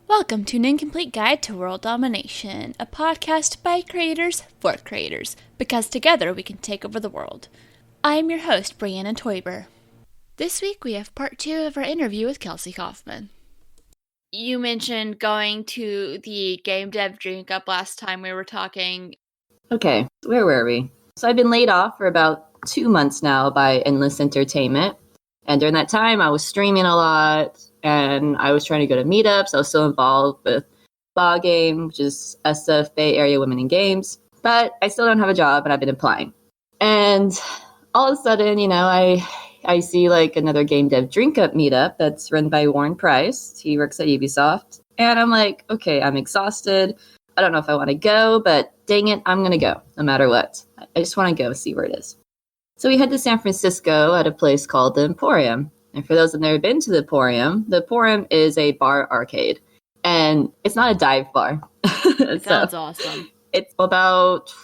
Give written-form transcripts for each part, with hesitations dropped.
Welcome to an incomplete guide to world domination, a podcast by creators for creators, because together we can take over the world. I am your host, Brianna Toiber. This week we have part 2 of our interview with Kelsey Coffman. You mentioned going to the Game Dev Drink Up last time we were talking. Okay, where were we? So I've been laid off for about 2 months now by Endless Entertainment. And during that time, I was streaming a lot, and I was trying to go to meetups. I was still involved with BA Game, which is SF, Bay Area Women in Games. But I still don't have a job, and I've been applying. And all of a sudden, I see like another Game Dev Drink Up meetup that's run by Warren Price. He works at Ubisoft. And I'm like, okay, I'm exhausted. I don't know if I want to go, but dang it, I'm going to go no matter what. I just want to go see where it is. So we head to San Francisco at a place called the Emporium. And for those who've never been to the Emporium is a bar arcade. And it's not a dive bar. It sounds awesome. It's about,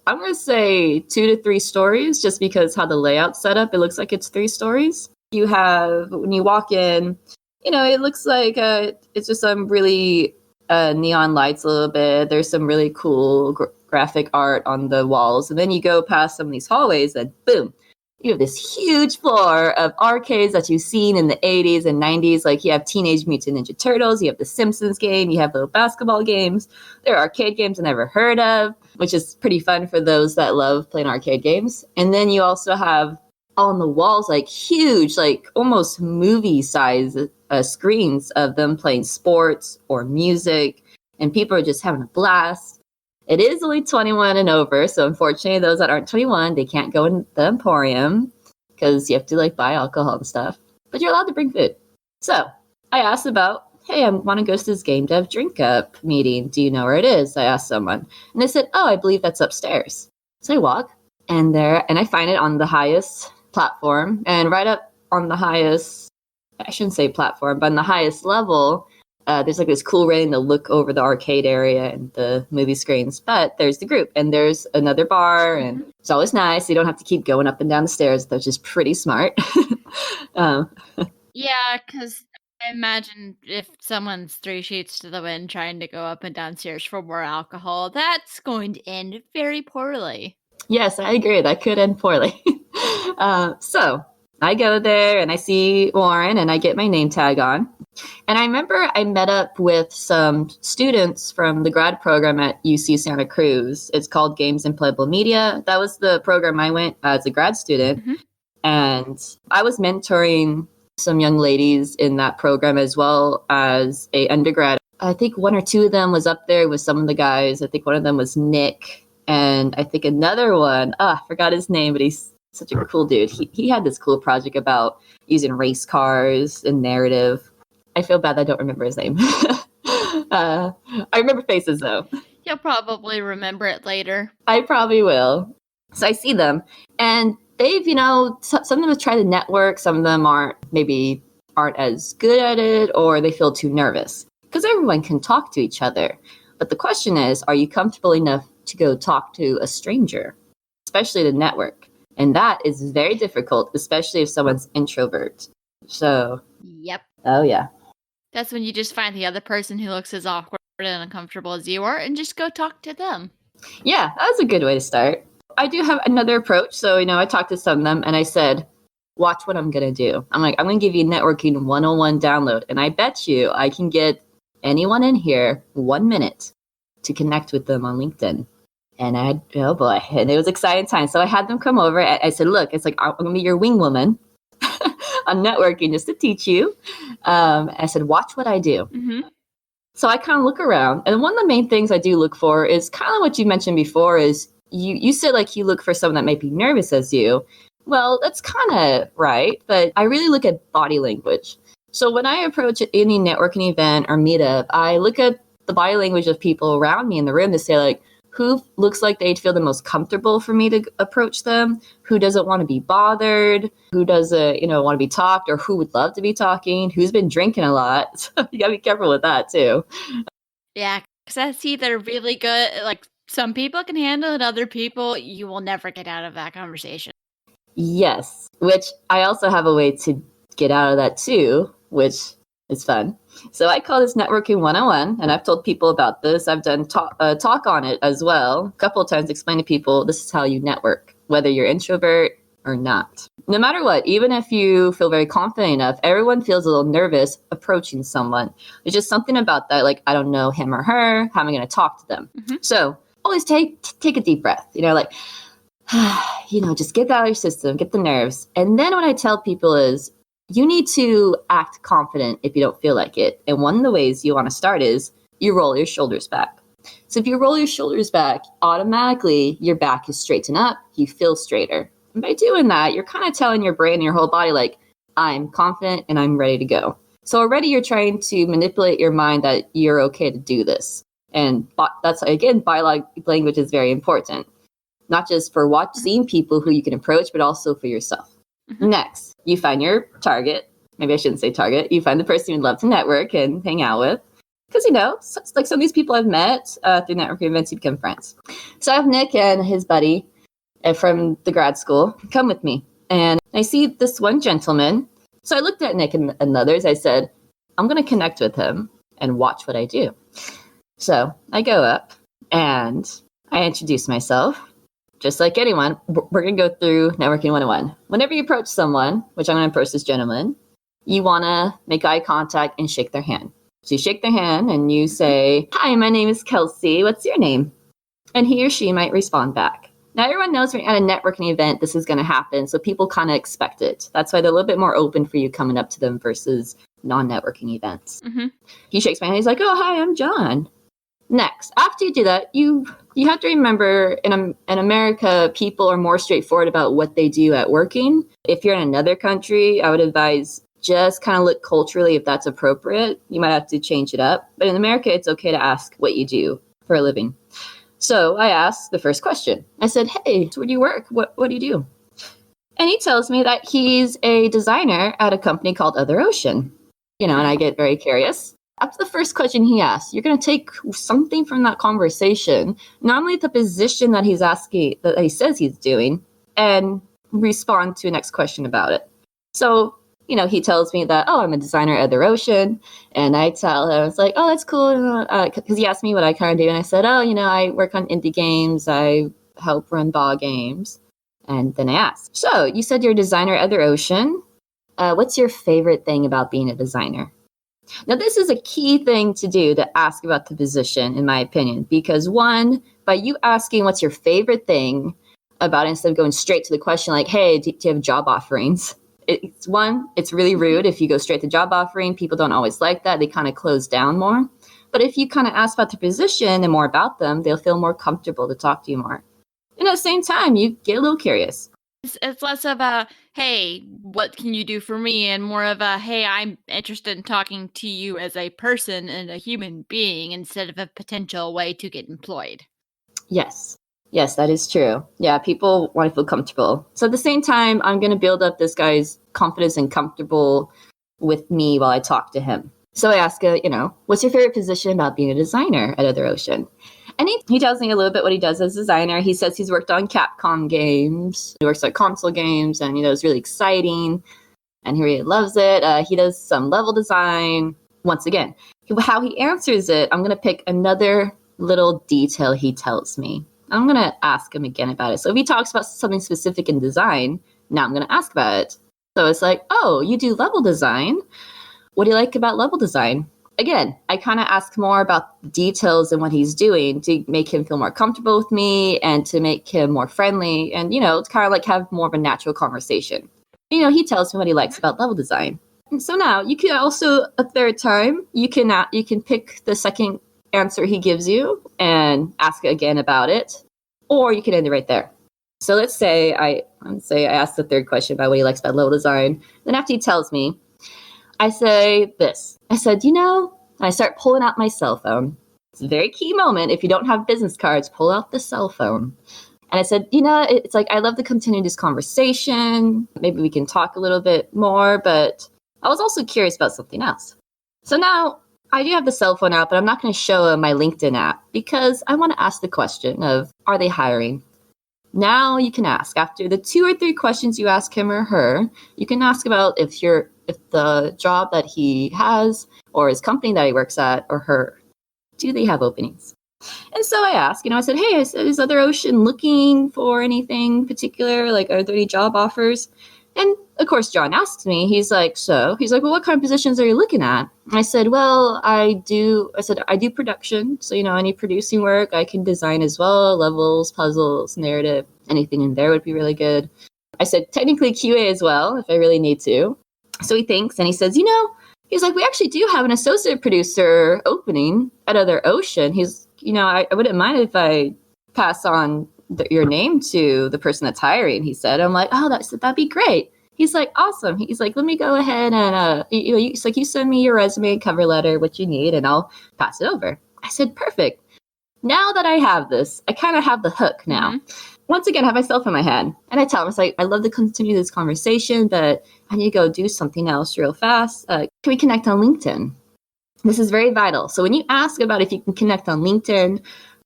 I'm going to say 2 to 3 stories, just because how the layout's set up, it looks like it's 3 stories. You have, when you walk in, it looks like it's just some really neon lights a little bit. There's some really cool graphic art on the walls. And then you go past some of these hallways and boom, you have this huge floor of arcades that you've seen in the 80s and 90s. Like you have Teenage Mutant Ninja Turtles, you have the Simpsons game, you have little basketball games. There are arcade games I never heard of, which is pretty fun for those that love playing arcade games. And then you also have on the walls, like huge, like almost movie size screens of them playing sports or music. And people are just having a blast. It is only 21 and over, so unfortunately, those that aren't 21, they can't go in the Emporium because you have to buy alcohol and stuff. But you're allowed to bring food. So I asked about, hey, I want to go to this Game Dev Drink Up meeting. Do you know where it is? I asked someone, and they said, oh, I believe that's upstairs. So I walk and I find it on the highest platform, and right up on the highest, I shouldn't say platform, but on the highest level. There's this cool railing to look over the arcade area and the movie screens. But there's the group, and there's another bar, and it's always nice. You don't have to keep going up and down the stairs, which is pretty smart. Yeah, because I imagine if someone's 3 sheets to the wind trying to go up and down stairs for more alcohol, that's going to end very poorly. Yes, I agree. That could end poorly. So I go there, and I see Warren, and I get my name tag on. And I remember I met up with some students from the grad program at UC Santa Cruz. It's called Games and Playable Media. That was the program I went as a grad student. Mm-hmm. And I was mentoring some young ladies in that program as well as a undergrad. I think 1 or 2 of them was up there with some of the guys. I think one of them was Nick. And I think another one, I forgot his name, but he's such a cool dude. He had this cool project about using race cars and narrative. I feel bad that I don't remember his name. I remember faces, though. You'll probably remember it later. I probably will. So I see them, and they've, some of them have tried to network. Some of them aren't as good at it, or they feel too nervous. Because everyone can talk to each other. But the question is, are you comfortable enough to go talk to a stranger, especially the network? And that is very difficult, especially if someone's introvert. So. Yep. Oh, yeah. That's when you just find the other person who looks as awkward and uncomfortable as you are and just go talk to them. Yeah, that was a good way to start. I do have another approach. So, I talked to some of them and I said, watch what I'm going to do. I'm going to give you a networking 101 download. And I bet you I can get anyone in here 1 minute to connect with them on LinkedIn. And oh boy, and it was exciting time. So I had them come over. I said, look, it's I'm going to be your wing woman. On networking just to teach you. I said, watch what I do. Mm-hmm. So I kind of look around. And one of the main things I do look for is kind of what you mentioned before is you said you look for someone that might be nervous as you. Well, that's kind of right. But I really look at body language. So when I approach any networking event or meetup, I look at the body language of people around me in the room to say who looks like they'd feel the most comfortable for me to approach them, who doesn't want to be bothered, who doesn't, want to be talked, or who would love to be talking, who's been drinking a lot. So you gotta be careful with that too. Yeah, because that's either really good, some people can handle it, other people, you will never get out of that conversation. Yes, which I also have a way to get out of that too, which It's fun. So I call this Networking 101, and I've told people about this. I've done talk on it as well. A couple of times explain to people this is how you network, whether you're introvert or not. No matter what, even if you feel very confident enough, everyone feels a little nervous approaching someone. There's just something about that, like, I don't know him or her. How am I going to talk to them? Mm-hmm. So always take a deep breath, just get that out of your system, get the nerves. And then what I tell people is, you need to act confident if you don't feel like it. And one of the ways you want to start is you roll your shoulders back. So if you roll your shoulders back, automatically your back is straightened up, you feel straighter. And by doing that, you're kind of telling your brain and your whole body, like, I'm confident and I'm ready to go. So already you're trying to manipulate your mind that you're okay to do this. And that's, again, body language is very important. Not just for seeing people who you can approach, but also for yourself. Mm-hmm. Next, you find your target. Maybe I shouldn't say target. You find the person you'd love to network and hang out with. Because, like some of these people I've met through networking events, you become friends. So I have Nick and his buddy from the grad school come with me. And I see this one gentleman. So I looked at Nick and others. I said, I'm going to connect with him and watch what I do. So I go up and I introduce myself. Just like anyone, we're going to go through Networking 101. Whenever you approach someone, which I'm going to approach this gentleman, you want to make eye contact and shake their hand. So you shake their hand and you say, hi, my name is Kelsey. What's your name? And he or she might respond back. Now, everyone knows when you're at a networking event, this is going to happen. So people kind of expect it. That's why they're a little bit more open for you coming up to them versus non-networking events. Mm-hmm. He shakes my hand. He's like, oh, hi, I'm John. Next, after you do that, you have to remember in America, people are more straightforward about what they do at working. If you're in another country, I would advise just kind of look culturally if that's appropriate. You might have to change it up. But in America, it's okay to ask what you do for a living. So I asked the first question. I said, hey, where do you work? What do you do? And he tells me that he's a designer at a company called Other Ocean. And I get very curious. After the first question he asked, you're going to take something from that conversation, not only the position that he's asking, that he says he's doing, and respond to the next question about it. So, he tells me that, oh, I'm a designer at Other Ocean. And I tell him, it's like, oh, that's cool. Because he asked me what I kind of do. And I said, oh, I work on indie games. I help run ball games. And then I asked, so you said you're a designer at Other Ocean. What's your favorite thing about being a designer? Now, this is a key thing to do, to ask about the position, in my opinion, because one, by you asking what's your favorite thing about it, instead of going straight to the question like, hey, do you have job offerings? It's really rude if you go straight to job offering. People don't always like that. They kind of close down more. But if you kind of ask about the position and more about them, they'll feel more comfortable to talk to you more. And at the same time, you get a little curious. It's less of a, hey, what can you do for me? And more of a, hey, I'm interested in talking to you as a person and a human being instead of a potential way to get employed. Yes, that is true. Yeah, people want to feel comfortable. So at the same time, I'm going to build up this guy's confidence and comfortable with me while I talk to him. So I ask, what's your favorite position about being a designer at Other Ocean? And he tells me a little bit what he does as a designer. He says he's worked on Capcom games. He works on console games, and it's really exciting. And he really loves it. He does some level design. Once again, how he answers it, I'm going to pick another little detail he tells me. I'm going to ask him again about it. So if he talks about something specific in design, now I'm going to ask about it. So it's like, oh, you do level design. What do you like about level design? Again, I kind of ask more about the details and what he's doing to make him feel more comfortable with me and to make him more friendly and, to kind of like have more of a natural conversation. He tells me what he likes about level design. And so now you can also, a third time, you can pick the second answer he gives you and ask again about it, or you can end it right there. So let's say I ask the third question about what he likes about level design. Then after he tells me, I say this. I said, I start pulling out my cell phone. It's a very key moment. If you don't have business cards, pull out the cell phone. And I said, it's like, I love to continue this conversation. Maybe we can talk a little bit more, but I was also curious about something else. So now I do have the cell phone out, but I'm not going to show my LinkedIn app because I want to ask the question of, are they hiring? Now you can ask. After the 2 or 3 questions you ask him or her, you can ask about if the job that he has or his company that he works at or her, do they have openings? And so I asked, I said, hey, is Other Ocean looking for anything particular? Like, are there any job offers? And of course, John asked me, he's like, well, what kind of positions are you looking at? And I said, well, I do production. So, any producing work, I can design as well, levels, puzzles, narrative, anything in there would be really good. I said, technically QA as well, if I really need to. So he thinks and he says, he's like, we actually do have an associate producer opening at Other Ocean. He's, I wouldn't mind if I pass on your name to the person that's hiring, he said. I'm like, oh, that'd be great. He's like, awesome. He's like, let me go ahead and, it's like, you send me your resume, cover letter, what you need, and I'll pass it over. I said, perfect. Now that I have this, I kind of have the hook now. Mm-hmm. Once again, I have myself in my head. And I tell him, it's like, I love to continue this conversation, but I need to go do something else real fast. Can we connect on LinkedIn? This is very vital. So when you ask about if you can connect on LinkedIn,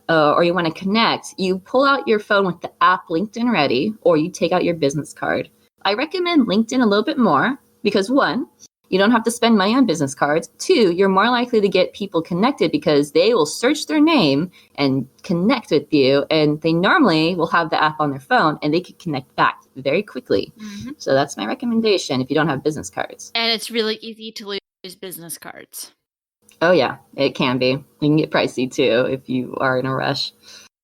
or you want to connect, you pull out your phone with the app LinkedIn ready, or you take out your business card. I recommend LinkedIn a little bit more because 1, you don't have to spend money on business cards. 2, you're more likely to get people connected because they will search their name and connect with you. And they normally will have the app on their phone and they can connect back very quickly. Mm-hmm. So that's my recommendation if you don't have business cards. And it's really easy to lose business cards. Oh, yeah, it can be. It can get pricey, too, if you are in a rush.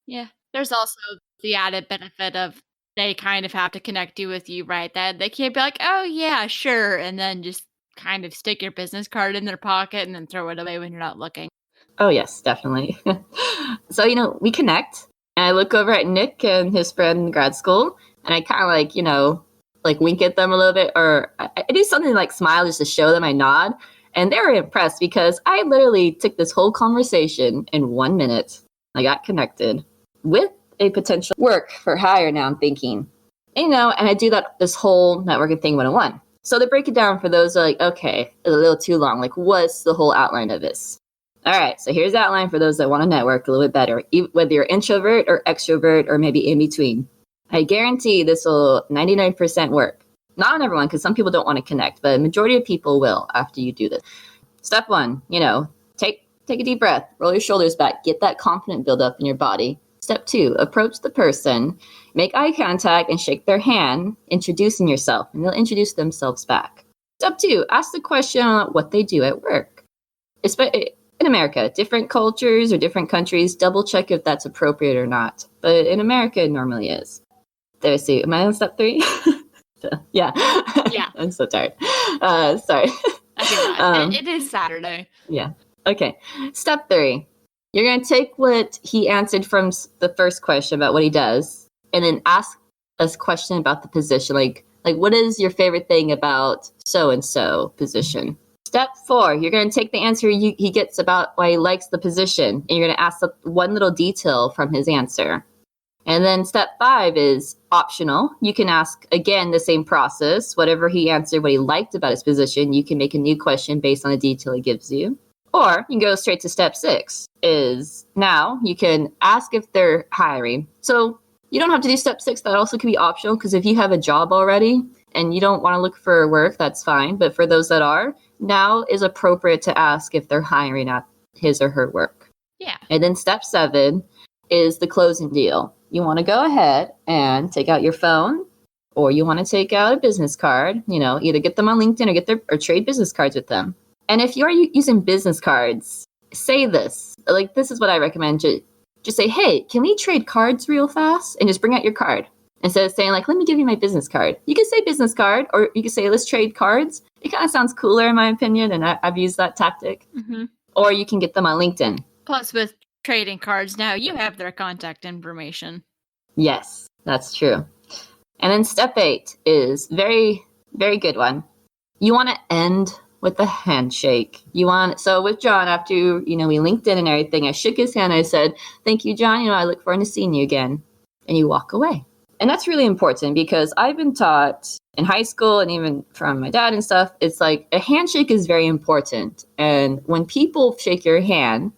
Yeah. There's also the added benefit of they kind of have to connect with you, right? That they can't be like, oh, yeah, sure, and then just kind of stick your business card in their pocket and then throw it away when you're not looking. Oh, yes, definitely. So, we connect, and I look over at Nick and his friend in grad school, and I kind of like wink at them a little bit, or I do something like smile just to show them I nod. And they were impressed because I literally took this whole conversation in 1 minute. I got connected with a potential work for hire now, I'm thinking. And I do this whole networking thing 101. So to break it down for those like, okay, it's a little too long. Like, what's the whole outline of this? All right, so here's the outline for those that want to network a little bit better, whether you're introvert or extrovert or maybe in between. I guarantee this will 99% work. Not on everyone, because some people don't want to connect, but a majority of people will after you do this. Step 1, take a deep breath, roll your shoulders back, get that confidence build up in your body. Step 2, approach the person, make eye contact and shake their hand, introducing yourself, and they'll introduce themselves back. Step 2, ask the question on what they do at work. In America, different cultures or different countries, double check if that's appropriate or not. But in America, it normally is. There, see, am I on step 3? Yeah. I'm so tired. Sorry. It is Saturday. Yeah. Okay. Step 3. You're going to take what he answered from the first question about what he does and then ask us a question about the position. Like what is your favorite thing about so-and-so position? Step 4, you're going to take the answer he gets about why he likes the position, and you're going to ask one little detail from his answer. And then step 5 is optional. You can ask, again, the same process. Whatever he answered, what he liked about his position, you can make a new question based on the detail he gives you. Or you can go straight to step 6, is now you can ask if they're hiring. So you don't have to do step 6. That also can be optional, because if you have a job already and you don't want to look for work, that's fine. But for those that are, now is appropriate to ask if they're hiring at his or her work. Yeah. And then step 7 is the closing deal. You want to go ahead and take out your phone, or you want to take out a business card, either get them on LinkedIn or trade business cards with them. And if you're using business cards, say this, like this is what I recommend. Just say, hey, can we trade cards real fast? And just bring out your card. Instead of saying like, let me give you my business card. You can say business card, or you can say, let's trade cards. It kind of sounds cooler in my opinion. And I've used that tactic. Mm-hmm. Or you can get them on LinkedIn. Plus with trading cards now, you have their contact information. Yes, that's true. And then step 8 is very, very good one. You want to end with a handshake. So with John, after, we linked in and everything, I shook his hand. I said, thank you, John. I look forward to seeing you again. And you walk away. And that's really important because I've been taught in high school and even from my dad and stuff, it's like a handshake is very important. And when people shake your hand,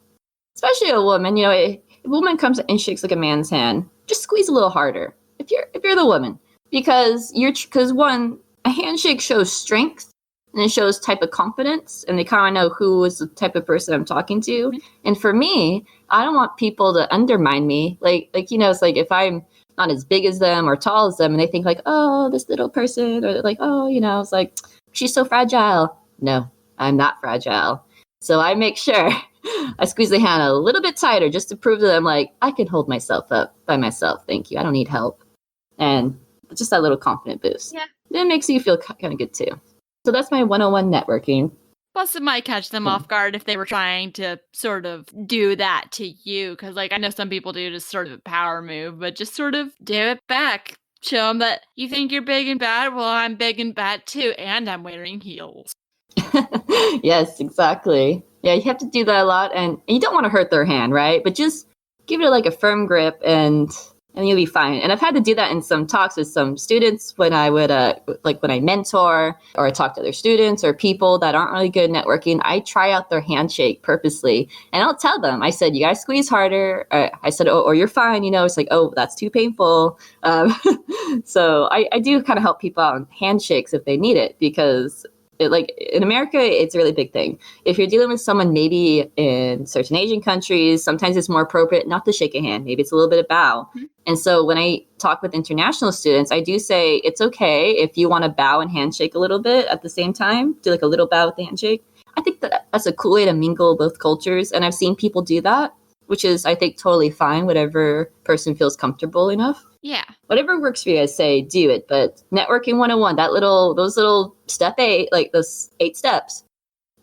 especially a woman, if a woman comes and shakes like a man's hand, just squeeze a little harder. if you're the woman, because one, a handshake shows strength and it shows type of confidence, and they kind of know who is the type of person I'm talking to. And for me, I don't want people to undermine me. Like it's like if I'm not as big as them or tall as them, and they think like, oh, this little person, or like, oh, it's like, she's so fragile. No, I'm not fragile. So I make sure I squeeze the hand a little bit tighter just to prove to them, like, I can hold myself up by myself. Thank you. I don't need help. And just that little confident boost. Yeah. It makes you feel kind of good too. So that's my 101 networking. Plus, it might catch them off guard if they were trying to sort of do that to you. Because, like, I know some people do just sort of a power move, but just sort of do it back. Show them that you think you're big and bad. Well, I'm big and bad too, and I'm wearing heels. Yes, exactly. Yeah, you have to do that a lot, and you don't want to hurt their hand, right? But just give it like a firm grip, and you'll be fine. And I've had to do that in some talks with some students when I would, when I mentor or I talk to other students or people that aren't really good at networking. I try out their handshake purposely, and I'll tell them. I said, you guys squeeze harder. I said, oh, or you're fine. It's like, oh, that's too painful. So I do kind of help people out on handshakes if they need it, because in America, it's a really big thing. If you're dealing with someone maybe in certain Asian countries, sometimes it's more appropriate not to shake a hand. Maybe it's a little bit of bow. Mm-hmm. And so when I talk with international students, I do say it's okay if you want to bow and handshake a little bit at the same time, do like a little bow with the handshake. I think that's a cool way to mingle both cultures. And I've seen people do that, which is, I think, totally fine. Whatever person feels comfortable enough. Yeah. Whatever works for you, I say do it. But networking 101, those little step 8, like those 8 steps,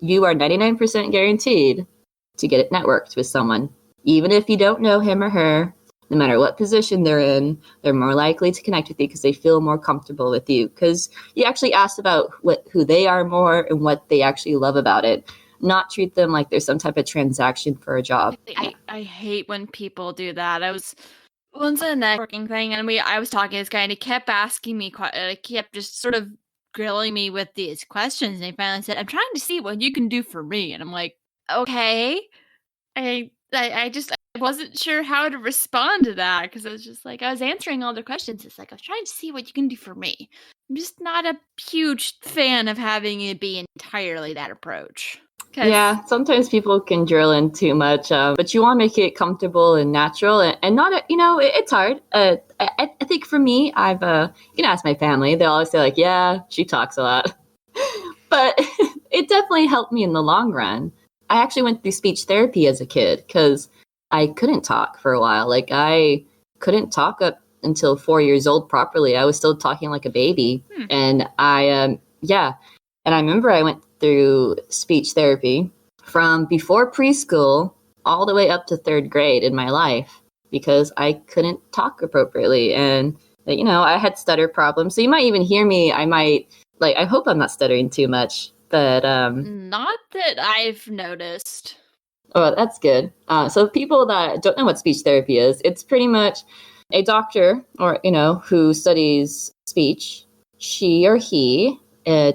you are 99% guaranteed to get it networked with someone. Even if you don't know him or her, no matter what position they're in, they're more likely to connect with you because they feel more comfortable with you. Because you actually asked about who they are more and what they actually love about it. Not treat them like there's some type of transaction for a job. I hate when people do that. I was once in a networking thing, and I was talking to this guy, and he kept asking me, kept just sort of grilling me with these questions, and he finally said, I'm trying to see what you can do for me. And I'm like, okay. I wasn't sure how to respond to that, because I was just like, I was answering all the questions. It's like, I was trying to see what you can do for me. I'm just not a huge fan of having it be entirely that approach. Yeah, sometimes people can drill in too much, but you want to make it comfortable and natural, and not, it's hard. I think for me, I've, you can ask my family. They always say like, yeah, she talks a lot. But it definitely helped me in the long run. I actually went through speech therapy as a kid because I couldn't talk for a while. Like, I couldn't talk up until 4 years old properly. I was still talking like a baby. And and I remember I went through speech therapy from before preschool all the way up to 3rd grade in my life because I couldn't talk appropriately. And, I had stutter problems. So you might even hear me. I hope I'm not stuttering too much, but... Not that I've noticed. Oh, that's good. So people that don't know what speech therapy is, it's pretty much a doctor or, who studies speech. She or he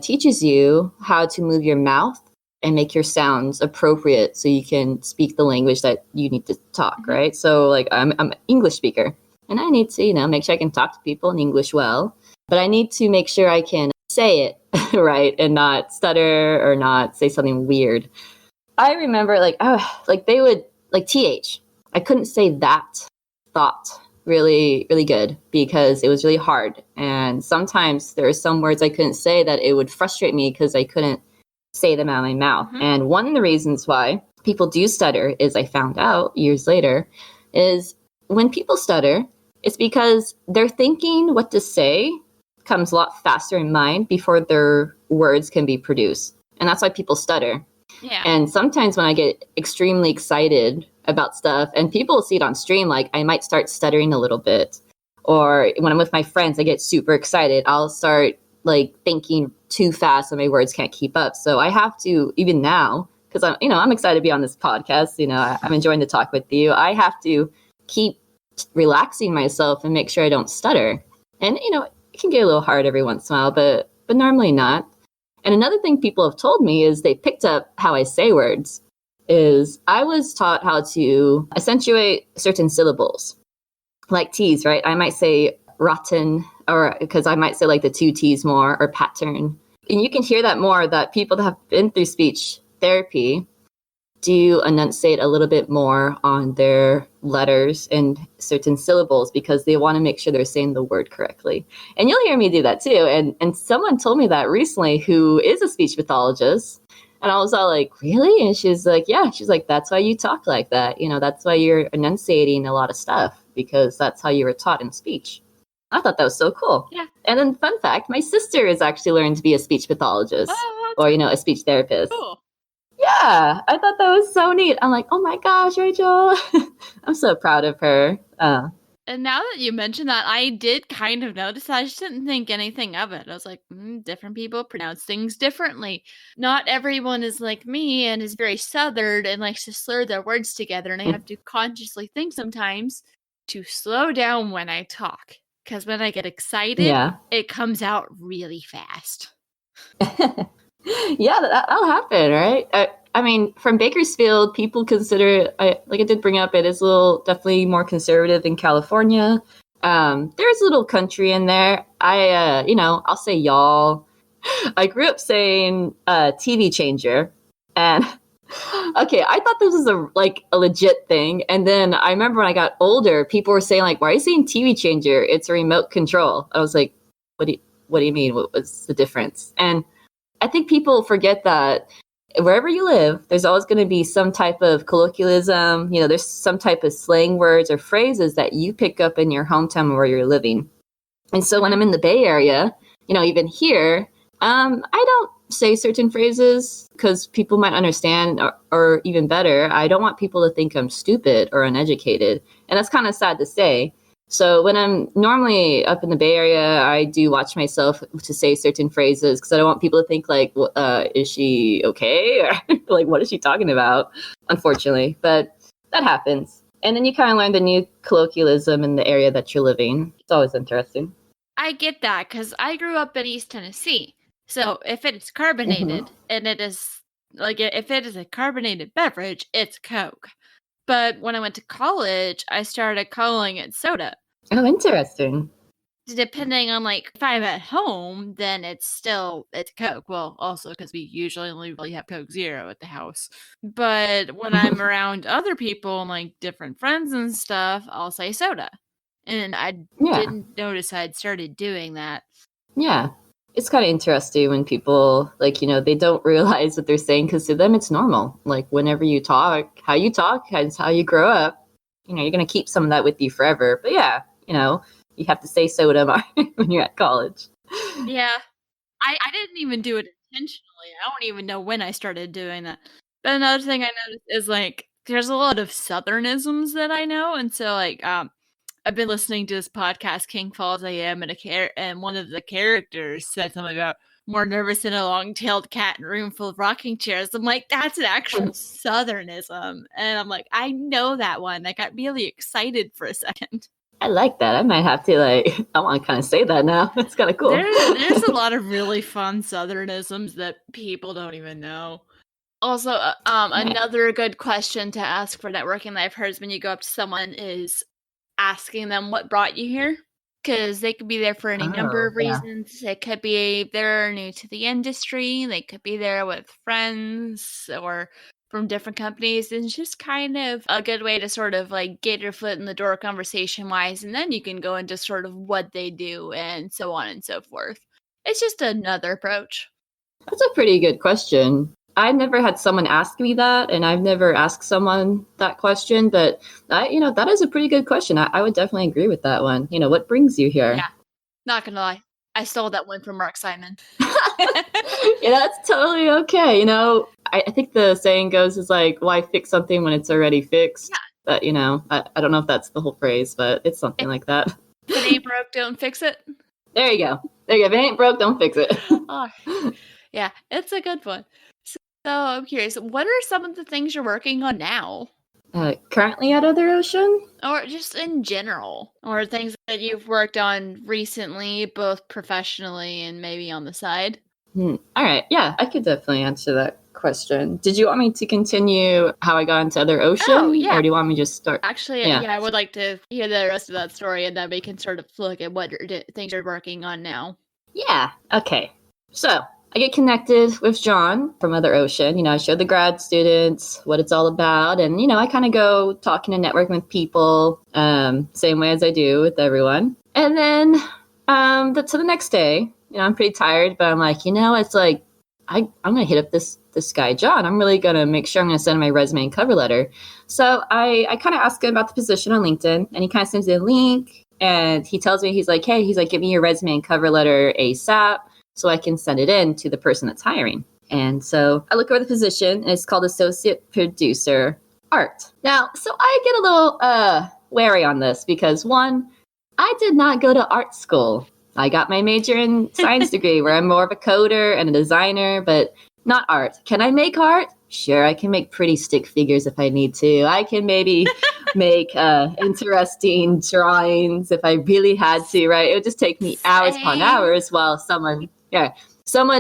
teaches you how to move your mouth and make your sounds appropriate so you can speak the language that you need to talk, right? So, like, I'm an English speaker, and I need to, make sure I can talk to people in English well, but I need to make sure I can say it right and not stutter or not say something weird. I remember, they would, TH. I couldn't say that thought really, really good because it was really hard. And sometimes there are some words I couldn't say that it would frustrate me because I couldn't say them out of my mouth. And one of the reasons why people do stutter is I found out years later is when people stutter, it's because they're thinking what to say comes a lot faster in mind before their words can be produced. And that's why people stutter. Yeah. And sometimes when I get extremely excited about stuff and people see it on stream, like I might start stuttering a little bit. Or when I'm with my friends, I get super excited. I'll start thinking too fast and my words can't keep up. So I have to, even now, because I'm excited to be on this podcast. I'm enjoying the talk with you. I have to keep relaxing myself and make sure I don't stutter. And, it can get a little hard every once in a while, but normally not. And another thing people have told me is they picked up how I say words. Is I was taught how to accentuate certain syllables, like T's, right? I might say rotten, or because I might say like the two T's more, or pattern. And you can hear that more, that people that have been through speech therapy do enunciate a little bit more on their letters and certain syllables because they want to make sure they're saying the word correctly. And you'll hear me do that too. And someone told me that recently who is a speech pathologist. And I was all like, really? And she's like, yeah. She's like, that's why you talk like that. You know, that's why you're enunciating a lot of stuff, because that's how you were taught in speech. I thought that was so cool. Yeah. And then fun fact, my sister is actually learning to be a speech pathologist or, you know, a speech therapist. Cool. Yeah, I thought that was so neat. I'm like, oh my gosh, Rachel. I'm so proud of her. And now that you mention that, I did kind of notice that. I just didn't think anything of it. I was like, different people pronounce things differently. Not everyone is like me and is very southern and likes to slur their words together. And I have to consciously think sometimes to slow down when I talk. Because when I get excited, it comes out really fast. Yeah, that'll happen, right? I mean, from Bakersfield, people consider, like I did bring up, it is a little definitely more conservative than California. There's a little country in there. I'll say y'all. I grew up saying TV changer, and okay, I thought this was a legit thing. And then I remember when I got older, people were saying like, "Why are you saying TV changer? It's a remote control." I was like, "What do you mean? What was the difference?" And I think people forget that wherever you live, there's always going to be some type of colloquialism. You know, there's some type of slang words or phrases that you pick up in your hometown where you're living. And so when I'm in the Bay Area, you know, even here, I don't say certain phrases because people might understand, or even better, I don't want people to think I'm stupid or uneducated. And that's kind of sad to say. So when I'm normally up in the Bay Area, I do watch myself to say certain phrases because I don't want people to think like, is she okay? Or like, what is she talking about? Unfortunately, but that happens. And then you kind of learn the new colloquialism in the area that you're living. It's always interesting. I get that because I grew up in East Tennessee. So if it is carbonated and it is like, if it is a carbonated beverage, it's Coke. But when I went to college, I started calling it soda. Oh, interesting. Depending on like if I'm at home, then it's Coke. Well, also because we usually only really have Coke Zero at the house. But when I'm around other people and like different friends and stuff, I'll say soda. And I didn't notice I'd started doing that. Yeah. It's kind of interesting when people, like, you know, they don't realize what they're saying because to them it's normal. Like, whenever you talk, how you talk is how you grow up. You know, you're going to keep some of that with you forever. But yeah, you know, you have to say soda when you're at college. Yeah. I didn't even do it intentionally. I don't even know when I started doing that. But another thing I noticed is, like, there's a lot of Southernisms that I know. And so, like, I've been listening to this podcast, King Falls I Am, and one of the characters said something about more nervous than a long-tailed cat in a room full of rocking chairs. I'm like, that's an actual Southernism. And I'm like, I know that one. I got really excited for a second. I like that. I might have to, I want to kind of say that now. It's kind of cool. There's a lot of really fun Southernisms that people don't even know. Also, another good question to ask for networking that I've heard is when you go up to someone is asking them what brought you here, because they could be there for any number of reasons. It could be they're new to the industry, they could be there with friends or from different companies. It's just kind of a good way to sort of like get your foot in the door conversation wise, and then you can go into sort of what they do and so on and so forth. It's just another approach. That's a pretty good question. I've never had someone ask me that, and I've never asked someone that question, but that is a pretty good question. I would definitely agree with that one. You know, what brings you here? Yeah, not gonna lie. I stole that one from Mark Simon. Yeah, that's totally okay. You know, I think the saying goes is like, why fix something when it's already fixed? Yeah. But, you know, I don't know if that's the whole phrase, but it's something like that. If it ain't broke, don't fix it. There you go. If it ain't broke, don't fix it. Yeah, it's a good one. So I'm curious, what are some of the things you're working on now? Currently at Other Ocean? Or just in general? Or things that you've worked on recently, both professionally and maybe on the side? All right. Yeah, I could definitely answer that question. Did you want me to continue how I got into Other Ocean? Oh, yeah. Or do you want me to just start? Actually, yeah, I would like to hear the rest of that story, and then we can sort of look at what things you're working on now. Yeah. Okay. So I get connected with John from Other Ocean. I show the grad students what it's all about. And, I kind of go talking and networking with people, same way as I do with everyone. And then so the next day, I'm pretty tired, but I'm like, it's like, I'm going to hit up this guy, John. I'm really going to make sure I'm going to send him my resume and cover letter. So I kind of ask him about the position on LinkedIn, and he kind of sends me a link. And he tells me, he's like, give me your resume and cover letter ASAP so I can send it in to the person that's hiring. And so I look over the position, and it's called Associate Producer Art. Now, so I get a little wary on this because, one, I did not go to art school. I got my major in science degree where I'm more of a coder and a designer, but not art. Can I make art? Sure, I can make pretty stick figures if I need to. I can maybe make interesting drawings if I really had to, right? It would just take me hours upon hours while someone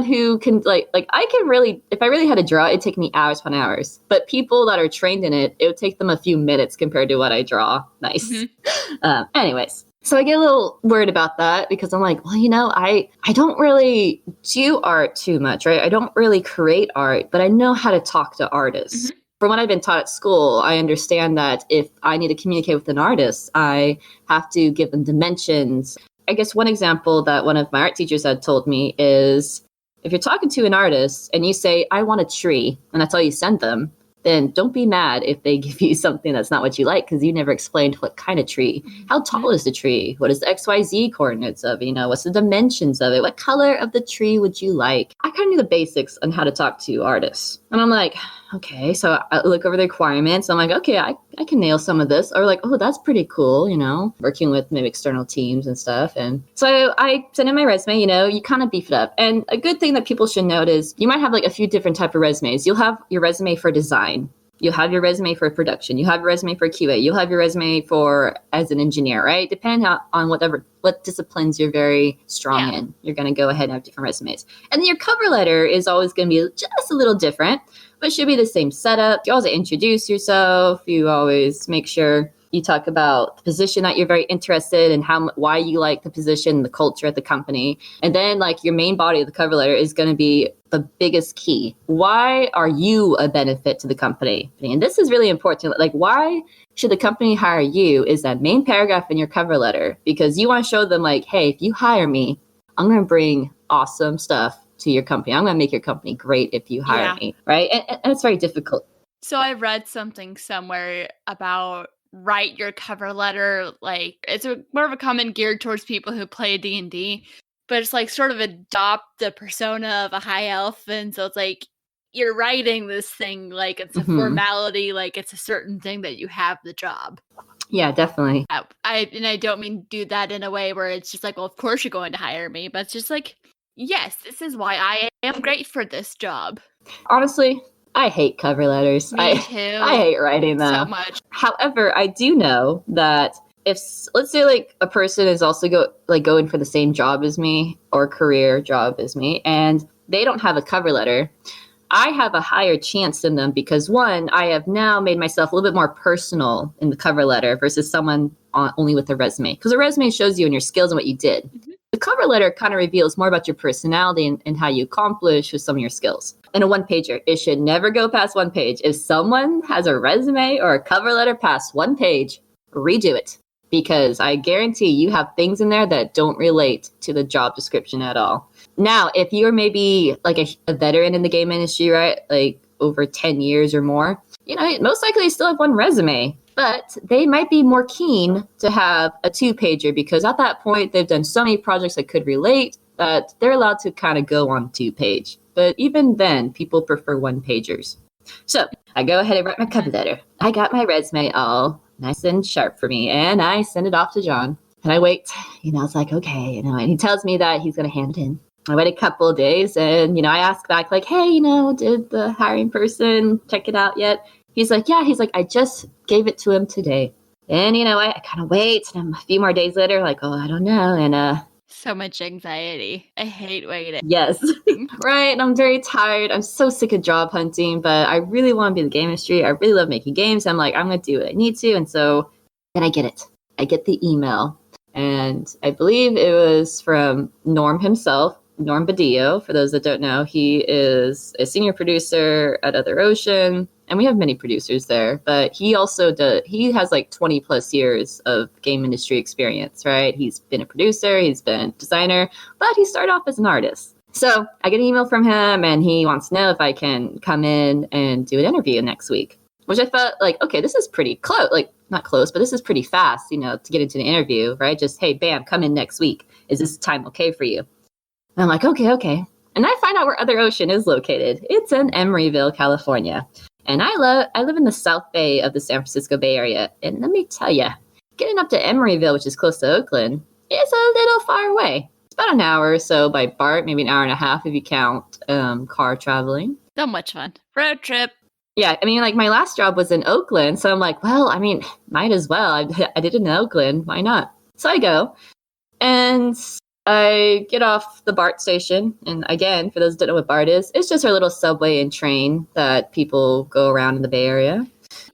who can like I can really, if I really had to draw, it'd take me hours upon hours. But people that are trained in it would take them a few minutes compared to what I draw. Nice. Mm-hmm. Anyways. So I get a little worried about that because I'm like, well, I don't really do art too much, right? I don't really create art, but I know how to talk to artists. Mm-hmm. From what I've been taught at school, I understand that if I need to communicate with an artist, I have to give them dimensions. I guess one example that one of my art teachers had told me is if you're talking to an artist and you say, I want a tree, and that's all you send them, then don't be mad if they give you something that's not what you like because you never explained what kind of tree. How tall is the tree? What is the XYZ coordinates of it? What's the dimensions of it? What color of the tree would you like? I kind of knew the basics on how to talk to artists. And I'm like, okay, so I look over the requirements. I'm like, okay, I can nail some of this. Or like, oh, that's pretty cool, working with maybe external teams and stuff. And so I send in my resume, you kind of beef it up. And a good thing that people should note is you might have like a few different type of resumes. You'll have your resume for design. You'll have your resume for production. You have your resume for QA. You'll have your resume for as an engineer, right? Depending on what disciplines you're very strong in. You're going to go ahead and have different resumes. And then your cover letter is always going to be just a little different, but it should be the same setup. You always introduce yourself. You always make sure you talk about the position that you're very interested in, why you like the position, the culture at the company. And then like your main body of the cover letter is going to be the biggest key. Why are you a benefit to the company? And this is really important. Like, why should the company hire you is that main paragraph in your cover letter, because you want to show them like, hey, if you hire me, I'm going to bring awesome stuff to your company. I'm going to make your company great if you hire me, right? And it's very difficult. So I read something somewhere about write your cover letter, like it's more of a comment geared towards people who play D&D, but it's like sort of adopt the persona of a high elf, and so it's like you're writing this thing like it's a formality, like it's a certain thing that you have the job. Yeah, definitely. I don't mean do that in a way where it's just like, well, of course you're going to hire me, but it's just like, yes, this is why I am great for this job. Honestly, I hate cover letters. Me too. I hate writing them so much. However, I do know that if, let's say, like a person is also going for the same job as me or career job as me, and they don't have a cover letter, I have a higher chance than them because, one, I have now made myself a little bit more personal in the cover letter versus someone only with a resume. Because a resume shows you and your skills and what you did. Mm-hmm. The cover letter kind of reveals more about your personality and how you accomplish with some of your skills. And a one-pager, it should never go past one page. If someone has a resume or a cover letter past one page, redo it. Because I guarantee you have things in there that don't relate to the job description at all. Now, if you're maybe like a veteran in the game industry, right, like over 10 years or more, most likely you still have one resume. But they might be more keen to have a 2-pager because at that point, they've done so many projects that could relate that they're allowed to kind of go on 2-page. But even then, people prefer 1-pagers. So I go ahead and write my cover letter. I got my resume all nice and sharp for me, and I send it off to John. And I wait, it's like, okay, and he tells me that he's going to hand it in. I wait a couple of days, and, I ask back, like, hey, did the hiring person check it out yet? He's like, yeah. He's like, I just gave it to him today. And, I kind of wait. And a few more days later, like, oh, I don't know. And So much anxiety. I hate waiting. Yes. Right. I'm very tired. I'm so sick of job hunting, but I really want to be in the game industry. I really love making games. I'm like, I'm going to do what I need to. And so then I get it. I get the email. And I believe it was from Norm himself, Norm Badillo. For those that don't know, he is a senior producer at Other Ocean. And we have many producers there, but he has like 20 plus years of game industry experience, right? He's been a producer, he's been a designer, but he started off as an artist. So I get an email from him and he wants to know if I can come in and do an interview next week, which I felt like, okay, this is pretty close, like not close, but this is pretty fast, to get into an interview, right? Just, hey, bam, come in next week. Is this time okay for you? And I'm like, okay. And I find out where Other Ocean is located. It's in Emeryville, California. And I live in the South Bay of the San Francisco Bay Area. And let me tell you, getting up to Emeryville, which is close to Oakland, is a little far away. It's about an hour or so by BART, maybe an hour and a half if you count car traveling. So much fun. Road trip. Yeah, I mean, like my last job was in Oakland. So I'm like, well, I mean, might as well. I did it in Oakland. Why not? So I go. And I get off the BART station, and again, for those who don't know what BART is, it's just our little subway and train that people go around in the Bay Area.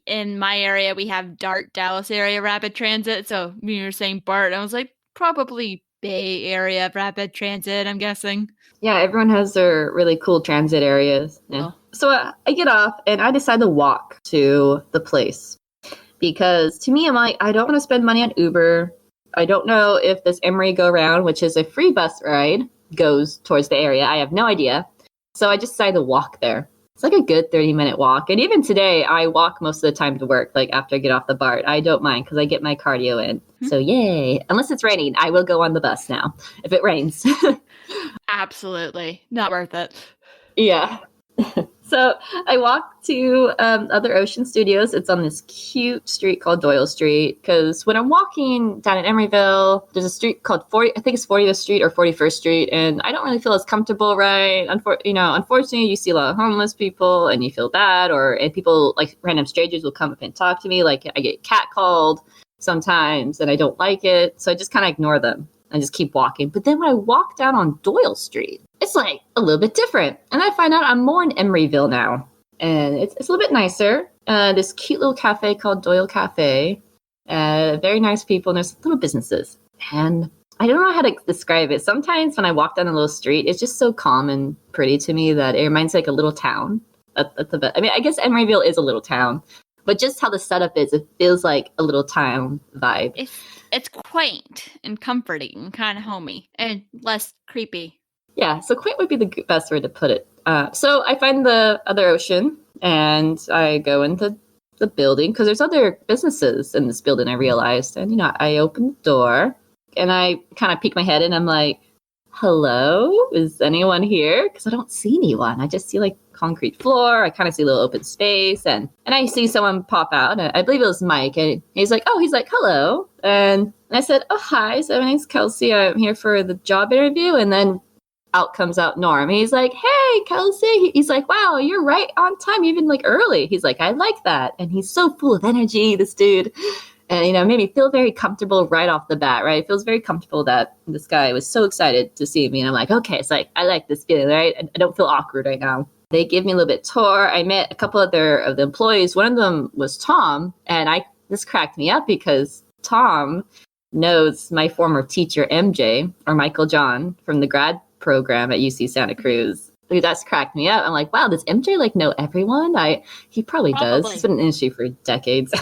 In my area, we have DART, Dallas Area Rapid Transit, so when you were saying BART, I was like, probably Bay Area Rapid Transit, I'm guessing. Yeah, everyone has their really cool transit areas. Yeah. Oh. So I get off, and I decide to walk to the place. Because to me, I'm like, I don't want to spend money on Uber. I don't know if this Emery Go Round, which is a free bus ride, goes towards the area. I have no idea. So I just decided to walk there. It's like a good 30-minute walk. And even today, I walk most of the time to work, like after I get off the BART. I don't mind because I get my cardio in. Mm-hmm. So yay. Unless it's raining, I will go on the bus now if it rains. Absolutely. Not worth it. Yeah. So I walk to Other Ocean Studios. It's on this cute street called Doyle Street. Because when I'm walking down in Emeryville, there's a street called 40th Street or 41st Street, and I don't really feel as comfortable, right? Unfortunately, you see a lot of homeless people, and you feel bad, and people like random strangers will come up and talk to me. Like I get catcalled sometimes, and I don't like it, so I just kind of ignore them and just keep walking. But then when I walk down on Doyle Street, it's like a little bit different. And I find out I'm more in Emeryville now. And it's a little bit nicer. This cute little cafe called Doyle Cafe. Very nice people. And there's little businesses. And I don't know how to describe it. Sometimes when I walk down a little street, it's just so calm and pretty to me that it reminds me like a little town. I mean, I guess Emeryville is a little town. But just how the setup is, it feels like a little town vibe. It's quaint and comforting, kind of homey, and less creepy. Yeah, so quaint would be the best way to put it. So I find the Other Ocean, and I go into the building, because there's other businesses in this building, I realized. And, I open the door, and I kind of peek my head in. I'm like, hello? Is anyone here? Because I don't see anyone. I just see, like, concrete floor. I kind of see a little open space, and I see someone pop out. I believe it was Mike, and he's like, hello. And I said, oh, hi. So my name's Kelsey. I'm here for the job interview. And then out comes Norm. He's like, hey, Kelsey. He's like, wow, you're right on time, even like early. He's like, I like that. And he's so full of energy, this dude. And, made me feel very comfortable right off the bat, right? It feels very comfortable that this guy was so excited to see me. And I'm like, okay, it's like, I like this feeling, right? I don't feel awkward right now. They gave me a little bit tour. I met a couple of the employees. One of them was Tom. And this cracked me up because Tom knows my former teacher, MJ, or Michael John, from the grad program at UC Santa Cruz. That's cracked me up. I'm like, wow, does MJ know everyone? He probably does. He's been in the industry for decades.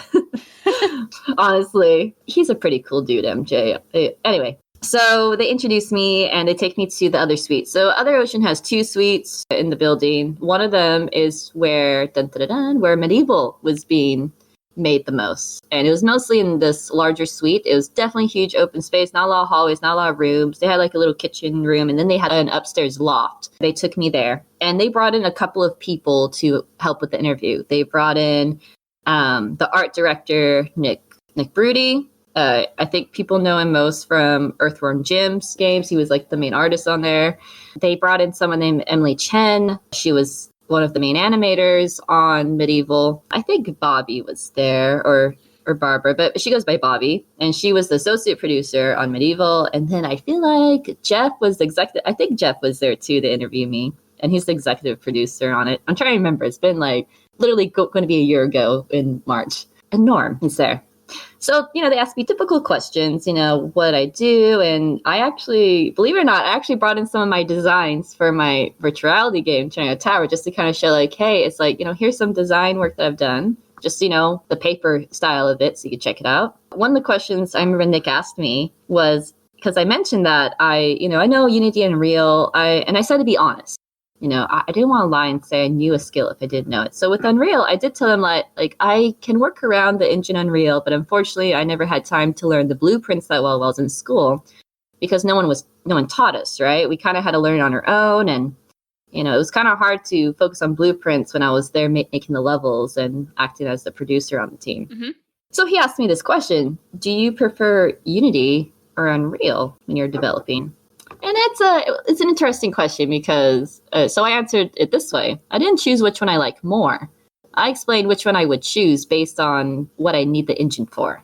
Honestly, he's a pretty cool dude, MJ. Anyway, so they introduced me and they take me to the other suite. So Other Ocean has 2 suites in the building. One of them is where Medieval was being made the most. And it was mostly in this larger suite. It was definitely huge open space, not a lot of hallways, not a lot of rooms. They had like a little kitchen room, and then they had an upstairs loft. They took me there, and they brought in a couple of people to help with the interview. They brought in the art director, Nick Broody. I think people know him most from Earthworm Jim's games. He was like the main artist on there. They brought in someone named Emily Chen. She was one of the main animators on Medieval. I think Bobby was there, or or Barbara, but she goes by Bobby. And she was the associate producer on Medieval. And then I feel like Jeff was the executive. I think Jeff was there too to interview me. And he's the executive producer on it. I'm trying to remember. It's been like literally going to be a year ago in March. And Norm, he's there. So, they asked me typical questions, what I do. And I actually, believe it or not, I actually brought in some of my designs for my virtuality game, China Tower, just to kind of show like, hey, it's like, here's some design work that I've done. Just, the paper style of it, so you can check it out. One of the questions I remember Nick asked me was, because I mentioned that I know Unity and Unreal, and I said to be honest. I didn't want to lie and say I knew a skill if I didn't know it. So with Unreal, I did tell them like I can work around the engine Unreal, but unfortunately I never had time to learn the blueprints that well while I was in school because no one taught us, right? We kind of had to learn on our own, and it was kind of hard to focus on blueprints when I was there making the levels and acting as the producer on the team. Mm-hmm. So he asked me this question: do you prefer Unity or Unreal when you're developing? And it's an interesting question because, so I answered it this way. I didn't choose which one I like more. I explained which one I would choose based on what I need the engine for.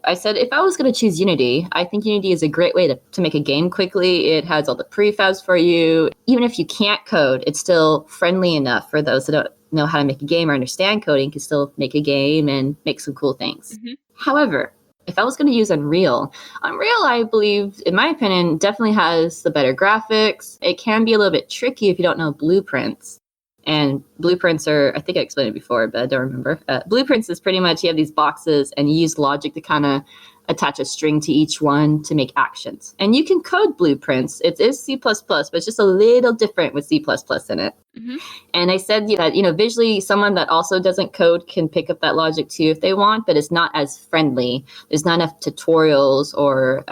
I said, if I was going to choose Unity, I think Unity is a great way to make a game quickly. It has all the prefabs for you. Even if you can't code, it's still friendly enough for those that don't know how to make a game or understand coding can still make a game and make some cool things. Mm-hmm. However, if I was going to use Unreal, I believe, in my opinion, definitely has the better graphics. It can be a little bit tricky if you don't know blueprints. And blueprints are, I think I explained it before, but I don't remember. Blueprints is pretty much you have these boxes and you use logic to kind of attach a string to each one to make actions. And you can code blueprints. It is C++, but it's just a little different with C++ in it. Mm-hmm. And I said that, visually, someone that also doesn't code can pick up that logic too if they want, but it's not as friendly. There's not enough tutorials or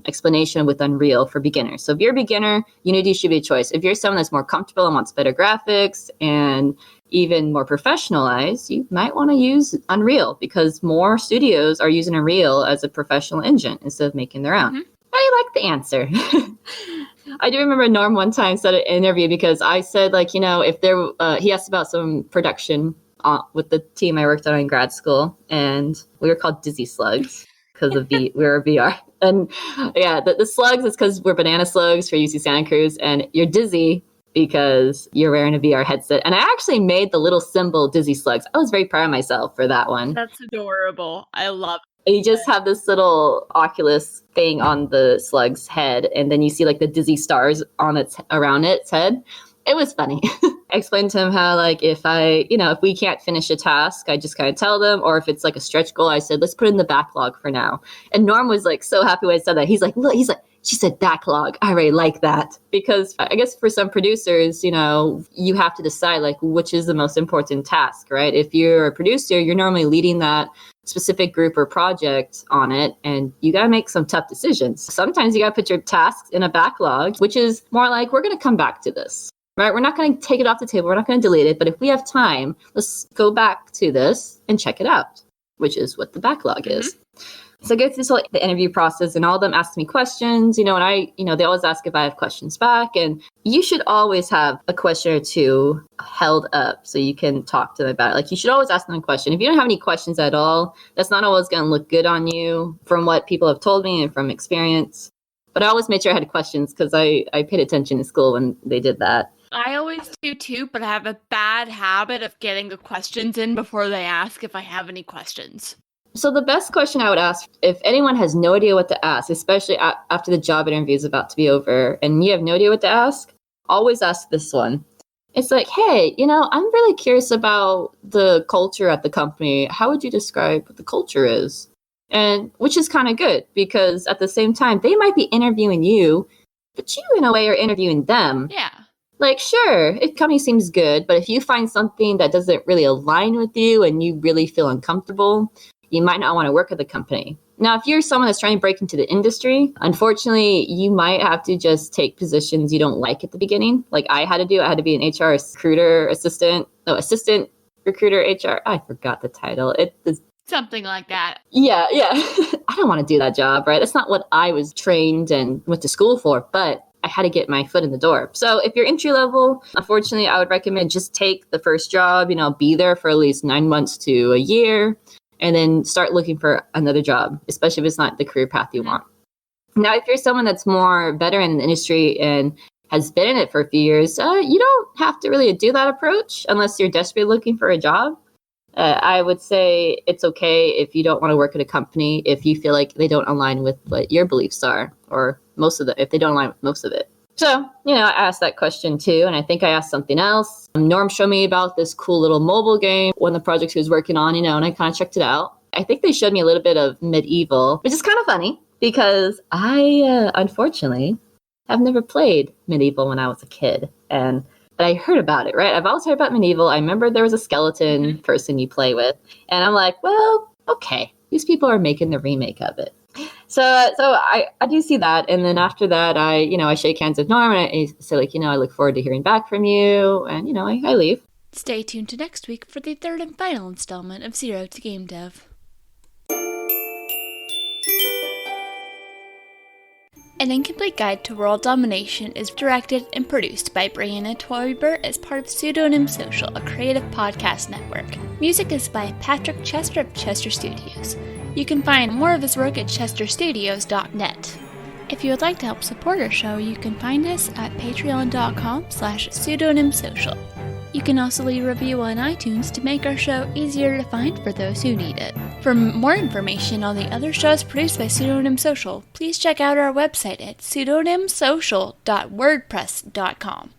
explanation with Unreal for beginners. So if you're a beginner, Unity should be a choice. If you're someone that's more comfortable and wants better graphics and even more professionalized, you might want to use Unreal because more studios are using Unreal as a professional engine instead of making their own. Mm-hmm. I like the answer. I do remember Norm one time said an interview because I said, if there, he asked about some production with the team I worked on in grad school, and we were called Dizzy Slugs because of we were VR. And yeah, the slugs is because we're banana slugs for UC Santa Cruz, and you're dizzy because you're wearing a VR headset. And I actually made the little symbol Dizzy Slugs. I was very proud of myself for that one. That's adorable. I love it. You just have this little Oculus thing on the slug's head, and then you see the dizzy stars around its head. It was funny. I explained to him how if we can't finish a task, I just kind of tell them, or if it's a stretch goal, I said, let's put it in the backlog for now. And Norm was so happy when I said that. He's like, look, she said backlog. I really like that. Because I guess for some producers, you have to decide which is the most important task, right? If you're a producer, you're normally leading that specific group or project on it, and you got to make some tough decisions. Sometimes you got to put your tasks in a backlog, which is more we're going to come back to this, right? We're not going to take it off the table. We're not going to delete it. But if we have time, let's go back to this and check it out, which is what the backlog is. So I go through the interview process, and all of them ask me questions, and they always ask if I have questions back. And you should always have a question or two held up so you can talk to them about it. You should always ask them a question. If you don't have any questions at all, that's not always going to look good on you from what people have told me and from experience. But I always made sure I had questions because I paid attention in school when they did that. I always do too, but I have a bad habit of getting the questions in before they ask if I have any questions. So the best question I would ask, if anyone has no idea what to ask, especially after the job interview is about to be over and you have no idea what to ask, always ask this one. It's hey, I'm really curious about the culture at the company. How would you describe what the culture is? And which is kind of good because at the same time, they might be interviewing you, but you in a way are interviewing them. Yeah. Sure, it company seems good, but if you find something that doesn't really align with you and you really feel uncomfortable, you might not want to work at the company. Now, if you're someone that's trying to break into the industry, unfortunately, you might have to just take positions you don't like at the beginning. I had to do. I had to be an HR assistant recruiter HR. I forgot the title. It was something like that. Yeah. I don't want to do that job, right? That's not what I was trained and went to school for, but I had to get my foot in the door. So if you're entry level, unfortunately, I would recommend just take the first job, be there for at least 9 months to a year. and then start looking for another job, especially if it's not the career path you want. Now, if you're someone that's more veteran in the industry and has been in it for a few years, you don't have to really do that approach unless you're desperately looking for a job. I would say it's okay if you don't want to work at a company if you feel like they don't align with what your beliefs are, or if they don't align with most of it. So, I asked that question too, and I think I asked something else. Norm showed me about this cool little mobile game, one of the projects he was working on, and I kind of checked it out. I think they showed me a little bit of medieval, which is kind of funny because I, unfortunately, have never played medieval when I was a kid, but I heard about it, right? I've always heard about medieval. I remember there was a skeleton person you play with, and I'm like, well, okay, these people are making the remake of it. So I do see that, and then after that, I shake hands with Norm, and I say, I look forward to hearing back from you, and I leave. Stay tuned to next week for the third and final installment of Zero to Game Dev. An Incomplete Guide to World Domination is directed and produced by Brianna Toiber as part of Pseudonym Social, a creative podcast network. Music is by Patrick Chester of Chester Studios. You can find more of his work at chesterstudios.net. If you would like to help support our show, you can find us at patreon.com/pseudonymsocial. You can also leave a review on iTunes to make our show easier to find for those who need it. For more information on the other shows produced by Pseudonym Social, please check out our website at pseudonymsocial.wordpress.com.